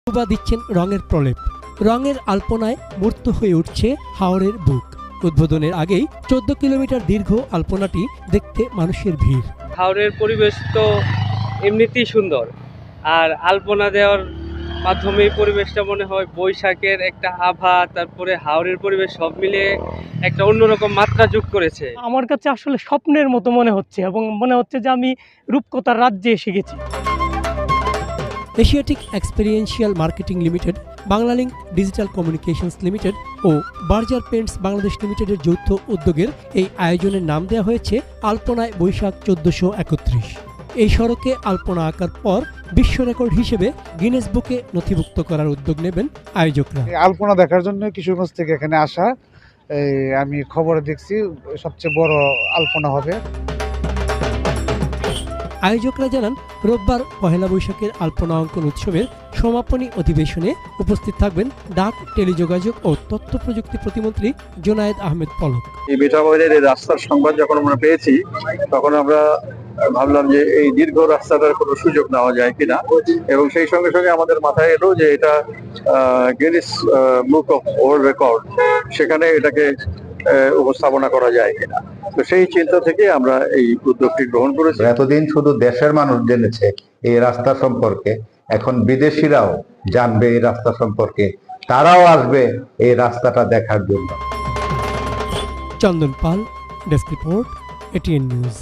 ডুবা দিচ্ছেন রঙের প্রলেপ। রঙের আলপনায় মূর্ত হয়ে উঠছে হাওরের বুক। উদ্বোধনের আগেই 14 কিলোমিটার দীর্ঘ আলপনাটি দেখতে মানুষের ভিড়। হাওরের পরিবেশ তো এমনিতেই সুন্দর, আর আলপনা দেওয়ার মাধ্যমে এই পরিবেশটা মনে হয় বৈশাখের একটা আভা, তারপরে হাওরের পরিবেশ সব মিলে একটা অন্যরকম মাত্রা যোগ করেছে। আমার কাছে আসলে স্বপ্নের মতো মনে হচ্ছে এবং মনে হচ্ছে যে আমি রূপকথার রাজ্যে এসে গেছি। Asiatic experiential marketing limited, Banglalink digital communications limited ও বার্জার পেন্টস বাংলাদেশ লিমিটেডের যৌথ উদ্যোগের এই আয়োজনের নাম দেওয়া হয়েছে আলপনায় বৈশাখ 1431। এই সড়কে আলপনা আঁকার পর বিশ্ব রেকর্ড হিসেবে গিনেস বুকে নথিভুক্ত করার উদ্যোগ নেবেন আয়োজকরা। আলপনা দেখার জন্য কিশোরগঞ্জ থেকে এখানে আসা, আমি খবরে দেখছি সবচেয়ে বড় আলপনা হবে। আয়োজকরা জানান, রোববার পহেলা বৈশাখের আলপনা অঙ্কন উৎসবের সমাপনী অধিবেশনে উপস্থিত থাকবেন ডাক, টেলিযোগাযোগ ও তথ্য প্রযুক্তি প্রতিমন্ত্রী জোনায়েদ আহমেদ পলক। এই মিঠামইনের এই রাস্তার সংবাদ যখন আমরা পেয়েছি, তখন আমরা ভাবলাম যে এই দীর্ঘ রাস্তাটার কোনো সুযোগ নেওয়া যায় কিনা, এবং সেই সঙ্গে সঙ্গে আমাদের মাথায় এলো যে এটা Guinness book of world record, সেখানে এটাকে উপস্থাপনা করা যায় কিনা। তো সেই চিন্তা থেকে আমরা এই উদ্যোগটি গ্রহণ করেছি। এতদিন শুধু দেশের মানুষ জেনেছে এই রাস্তা সম্পর্কে, এখন বিদেশিরাও জানবে এই রাস্তা সম্পর্কে, তারাও আসবে এই রাস্তাটা দেখার জন্য। চন্দন পাল, ডেস্ক রিপোর্ট, এটিএন নিউজ।